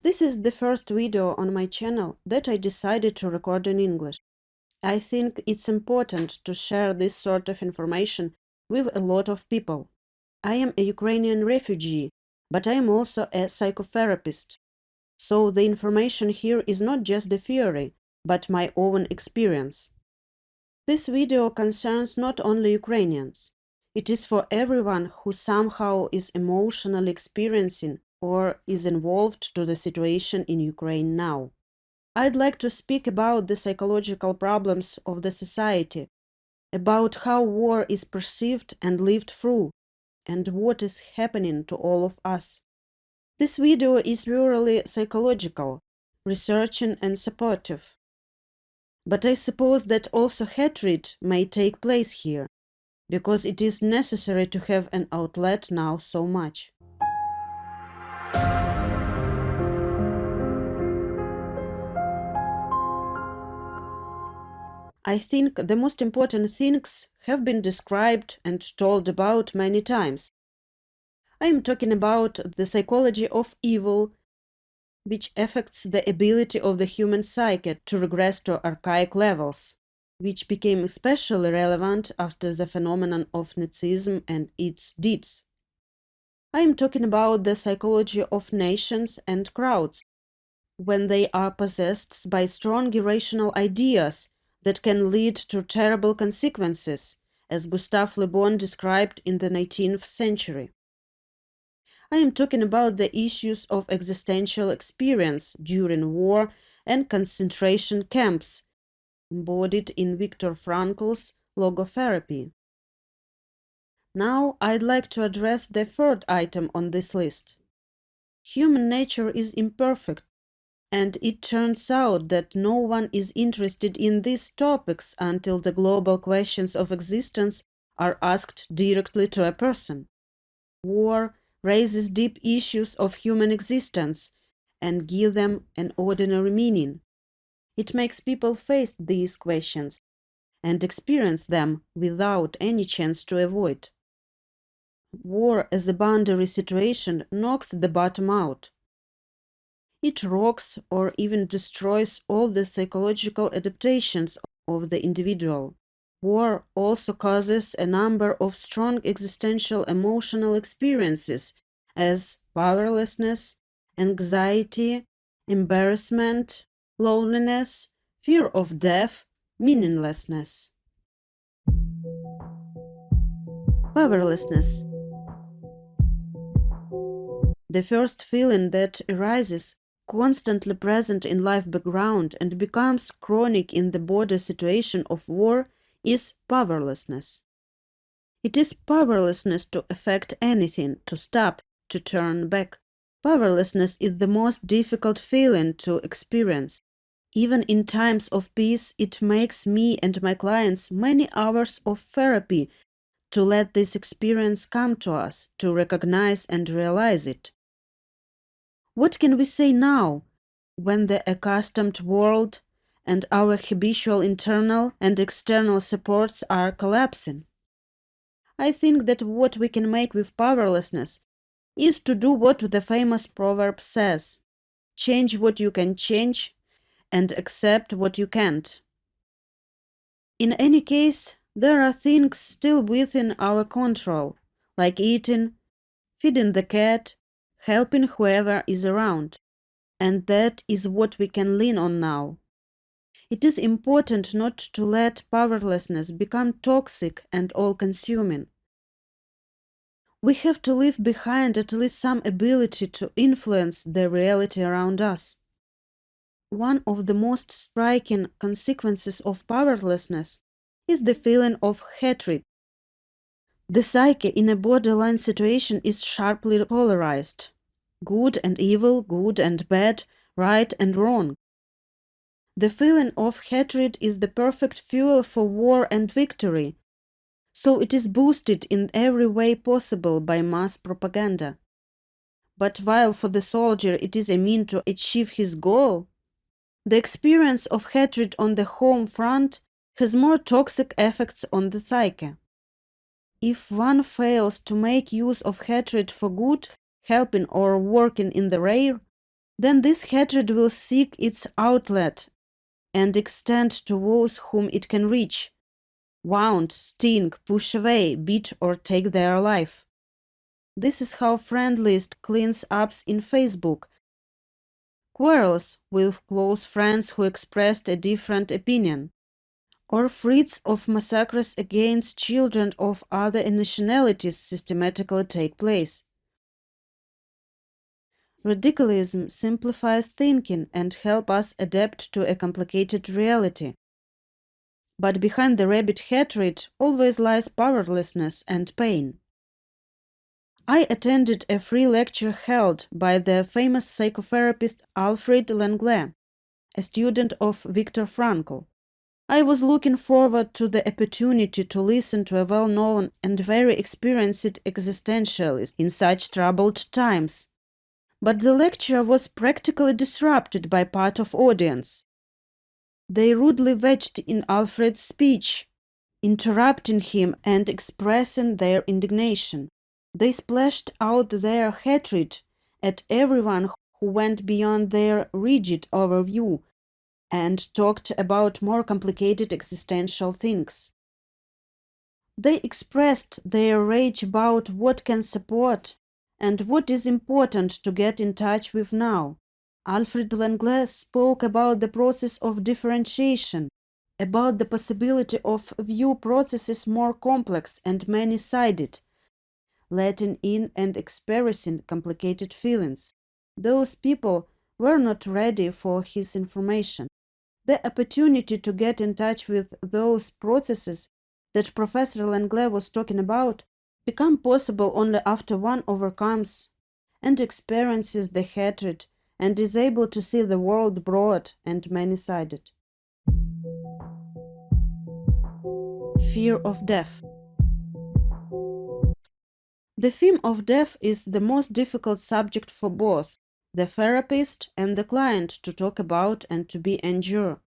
This is the first video on my channel that I decided to record in English. I think it's important to share this sort of information with a lot of people. I am a Ukrainian refugee, but I am also a psychotherapist. So the information here is not just the theory, but my own experience. This video concerns not only Ukrainians. It is for everyone who somehow is emotionally experiencing or is involved to the situation in Ukraine now. I'd like to speak about the psychological problems of the society, about how war is perceived and lived through, and what is happening to all of us. This video is purely psychological, researching and supportive. But I suppose that also hatred may take place here, because it is necessary to have an outlet now so much. I think the most important things have been described and told about many times. I am talking about the psychology of evil, which affects the ability of the human psyche to regress to archaic levels, which became especially relevant after the phenomenon of Nazism and its deeds. I am talking about the psychology of nations and crowds, when they are possessed by strong irrational ideas that can lead to terrible consequences, as Gustave Le Bon described in the 19th century. I am talking about the issues of existential experience during war and concentration camps, embodied in Viktor Frankl's logotherapy. Now I'd like to address the third item on this list. Human nature is imperfect, and it turns out that no one is interested in these topics until the global questions of existence are asked directly to a person. War raises deep issues of human existence and gives them an ordinary meaning. It makes people face these questions and experience them without any chance to avoid. War as a boundary situation knocks the bottom out. It rocks or even destroys all the psychological adaptations of the individual. War also causes a number of strong existential emotional experiences as powerlessness, anxiety, embarrassment, loneliness, fear of death, meaninglessness. Powerlessness. The first feeling that arises, constantly present in life background and becomes chronic in the border situation of war, is powerlessness. It is powerlessness to affect anything, to stop, to turn back. Powerlessness is the most difficult feeling to experience. Even in times of peace, it makes me and my clients many hours of therapy to let this experience come to us, to recognize and realize it. What can we say now, when the accustomed world and our habitual internal and external supports are collapsing? I think that what we can make with powerlessness is to do what the famous proverb says: change what you can change and accept what you can't. In any case, there are things still within our control, like eating, feeding the cat, helping whoever is around. And that is what we can lean on now. It is important not to let powerlessness become toxic and all-consuming. We have to leave behind at least some ability to influence the reality around us. One of the most striking consequences of powerlessness is the feeling of hatred. The psyche in a borderline situation is sharply polarized. Good and evil, good and bad, right and wrong. The feeling of hatred is the perfect fuel for war and victory, so it is boosted in every way possible by mass propaganda. But while for the soldier it is a means to achieve his goal, the experience of hatred on the home front has more toxic effects on the psyche. If one fails to make use of hatred for good, helping or working in the rear, then this hatred will seek its outlet and extend to those whom it can reach, wound, sting, push away, beat, or take their life. This is how friend list cleans ups in Facebook. Quarrels with close friends who expressed a different opinion, or threats of massacres against children of other nationalities systematically take place. Radicalism simplifies thinking and helps us adapt to a complicated reality. But behind the rabid hatred always lies powerlessness and pain. I attended a free lecture held by the famous psychotherapist Alfred Langlais, a student of Viktor Frankl. I was looking forward to the opportunity to listen to a well-known and very experienced existentialist in such troubled times. But the lecture was practically disrupted by part of audience. They rudely wedged in Alfred's speech, interrupting him and expressing their indignation. They splashed out their hatred at everyone who went beyond their rigid overview and talked about more complicated existential things. They expressed their rage about what can support and what is important to get in touch with now. Alfred Langlais spoke about the process of differentiation, about the possibility of view processes more complex and many-sided, letting in and expressing complicated feelings. Those people were not ready for his information. The opportunity to get in touch with those processes that Professor Langlais was talking about become possible only after one overcomes and experiences the hatred and is able to see the world broad and many-sided. Fear of death. The theme of death is the most difficult subject for both the therapist and the client to talk about and to be endured.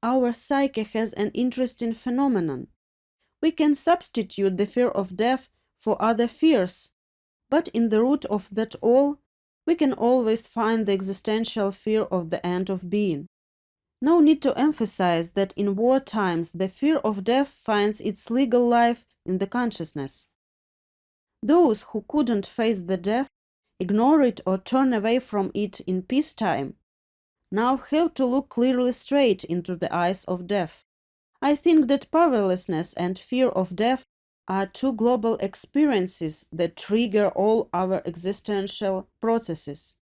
Our psyche has an interesting phenomenon. We can substitute the fear of death for other fears, but in the root of that all, we can always find the existential fear of the end of being. No need to emphasize that in war times the fear of death finds its legal life in the consciousness. Those who couldn't face the death, ignore it or turn away from it in peacetime, now have to look clearly straight into the eyes of death. I think that powerlessness and fear of death are two global experiences that trigger all our existential processes.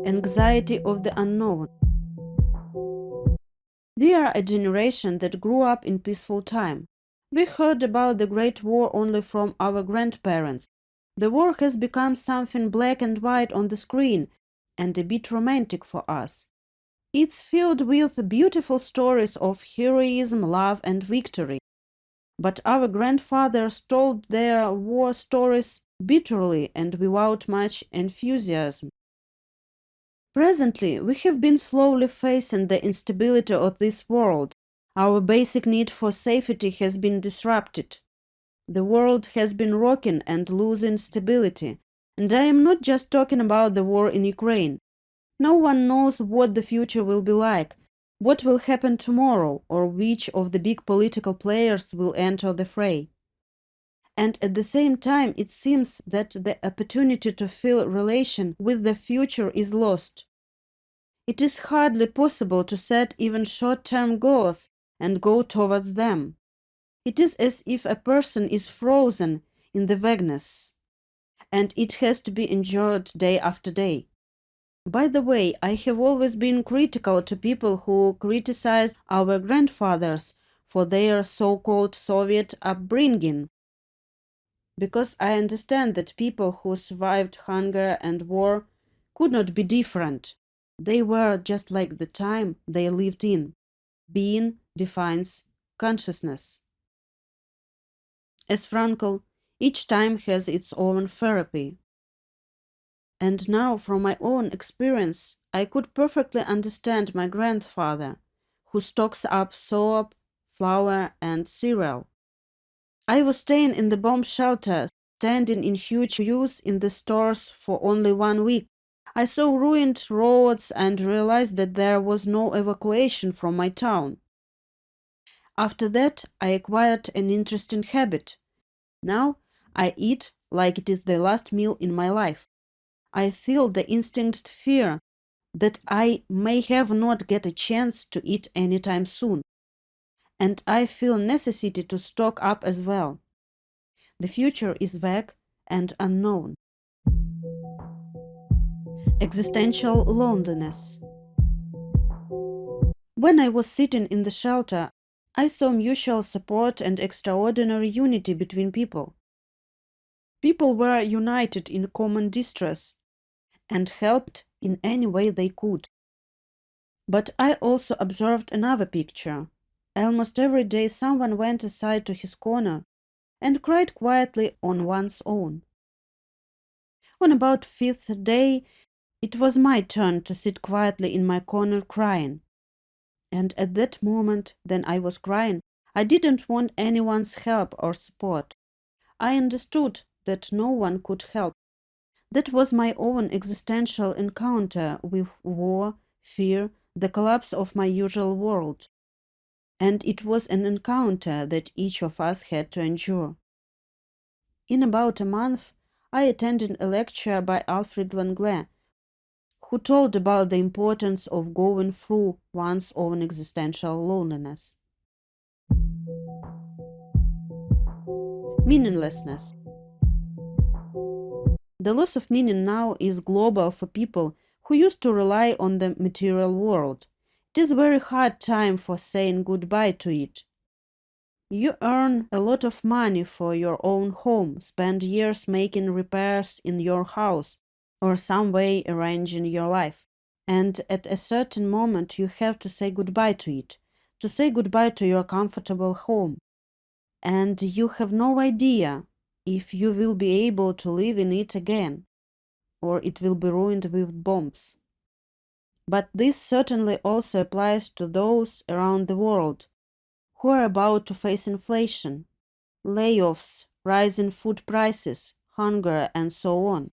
Anxiety of the unknown. We are a generation that grew up in peaceful time. We heard about the Great War only from our grandparents. The war has become something black and white on the screen and a bit romantic for us. It's filled with beautiful stories of heroism, love, and victory. But our grandfathers told their war stories bitterly and without much enthusiasm. Presently, we have been slowly facing the instability of this world. Our basic need for safety has been disrupted. The world has been rocking and losing stability. And I am not just talking about the war in Ukraine. No one knows what the future will be like, what will happen tomorrow, or which of the big political players will enter the fray. And at the same time, it seems that the opportunity to feel relation with the future is lost. It is hardly possible to set even short-term goals and go towards them. It is as if a person is frozen in the vagueness, and it has to be endured day after day. By the way, I have always been critical to people who criticize our grandfathers for their so-called Soviet upbringing, because I understand that people who survived hunger and war could not be different. They were just like the time they lived in. Being defines consciousness. As Frankl, each time has its own therapy. And now, from my own experience, I could perfectly understand my grandfather, who stocks up soap, flour, and cereal. I was staying in the bomb shelter standing in huge queues in the stores for only 1 week. I saw ruined roads and realized that there was no evacuation from my town. After that, I acquired an interesting habit. Now, I eat like it is the last meal in my life. I feel the instinct fear that I may have not get a chance to eat anytime soon. And I feel necessity to stock up as well. The future is vague and unknown. Existential loneliness. When I was sitting in the shelter, I saw mutual support and extraordinary unity between people. People were united in common distress and helped in any way they could. But I also observed another picture. Almost every day someone went aside to his corner and cried quietly on one's own. On about fifth day, it was my turn to sit quietly in my corner crying. And at that moment, then I was crying, I didn't want anyone's help or support. I understood that no one could help. That was my own existential encounter with war, fear, the collapse of my usual world. And it was an encounter that each of us had to endure. In about a month, I attended a lecture by Alfred Langlais, who told about the importance of going through one's own existential loneliness. Meaninglessness. The loss of meaning now is global for people who used to rely on the material world. It is a very hard time for saying goodbye to it. You earn a lot of money for your own home, spend years making repairs in your house, or some way arranging your life. And at a certain moment you have to say goodbye to it, to say goodbye to your comfortable home. And you have no idea if you will be able to live in it again, or it will be ruined with bombs. But this certainly also applies to those around the world who are about to face inflation, layoffs, rising food prices, hunger, and so on.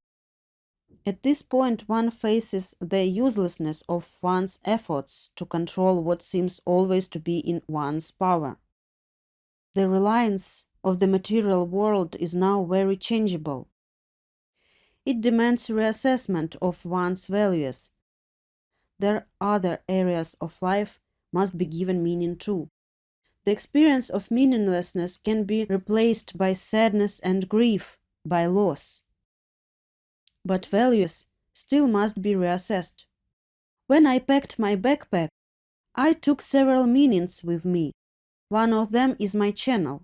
At this point, one faces the uselessness of one's efforts to control what seems always to be in one's power. The reliance of the material world is now very changeable. It demands reassessment of one's values. Their other areas of life must be given meaning too. The experience of meaninglessness can be replaced by sadness and grief, by loss. But values still must be reassessed. When I packed my backpack, I took several meanings with me. One of them is my channel.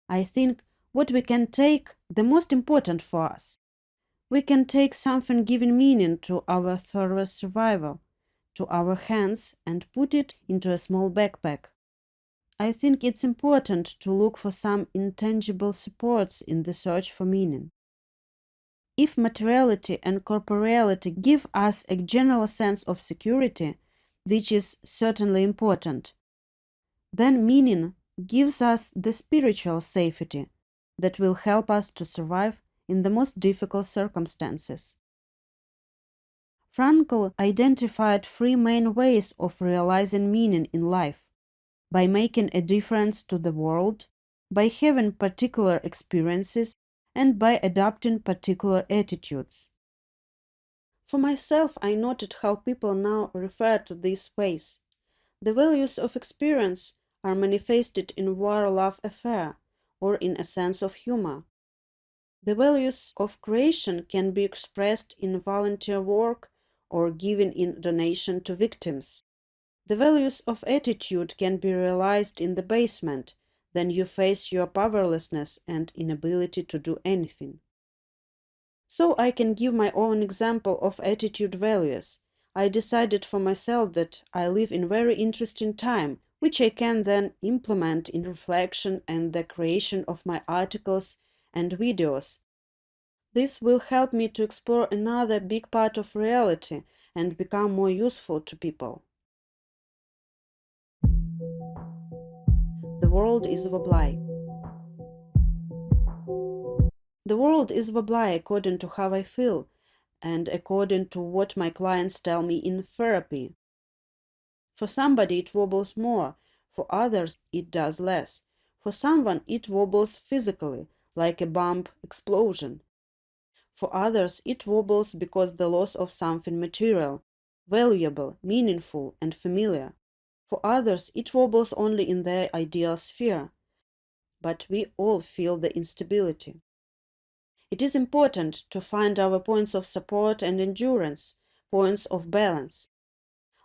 I think what we can take, the most important for us. We can take something giving meaning to our thorough survival, to our hands, and put it into a small backpack. I think it's important to look for some intangible supports in the search for meaning. If materiality and corporeality give us a general sense of security, which is certainly important, then meaning gives us the spiritual safety that will help us to survive in the most difficult circumstances. Frankl identified three main ways of realizing meaning in life: by making a difference to the world, by having particular experiences, and by adopting particular attitudes. For myself, I noted how people now refer to these ways. The values of experience are manifested in war-love affair, or in a sense of humor. The values of creation can be expressed in volunteer work or given in donation to victims. The values of attitude can be realized in the basement, then you face your powerlessness and inability to do anything. So I can give my own example of attitude values. I decided for myself that I live in very interesting time, which I can then implement in reflection and the creation of my articles and videos. This will help me to explore another big part of reality and become more useful to people. The world is Wobbly. The world is wobbly according to how I feel and according to what my clients tell me in therapy. For somebody it wobbles more, for others it does less. For someone it wobbles physically, like a bomb explosion. For others it wobbles because the loss of something material, valuable, meaningful, and familiar. For others it wobbles only in their ideal sphere. But we all feel the instability. It is important to find our points of support and endurance, points of balance.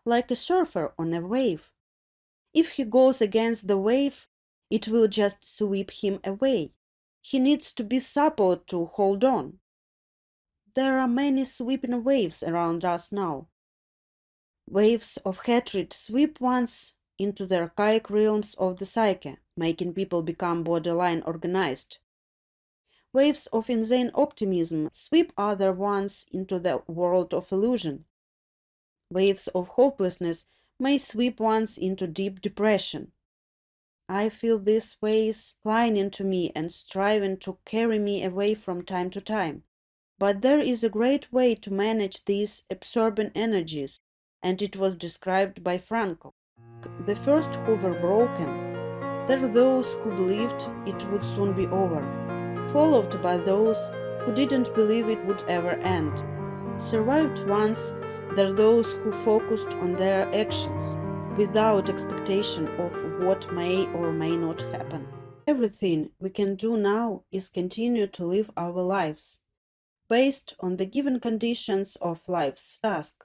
Like a surfer on a wave. If he goes against the wave, it will just sweep him away. He needs to be supple to hold on. There are many sweeping waves around us now. Waves of hatred sweep ones into the archaic realms of the psyche, making people become borderline organized. Waves of insane optimism sweep other ones into the world of illusion. Waves of hopelessness may sweep ones into deep depression. I feel these waves clinging to me and striving to carry me away from time to time. But there is a great way to manage these absorbing energies, and it was described by Franco. The first who were broken, there were those who believed it would soon be over, followed by those who didn't believe it would ever end. Survived ones, there are those who focused on their actions, without expectation of what may or may not happen. Everything we can do now is continue to live our lives, based on the given conditions of life's task,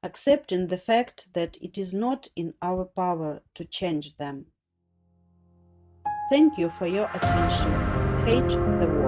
accepting the fact that it is not in our power to change them. Thank you for your attention. Hate the world.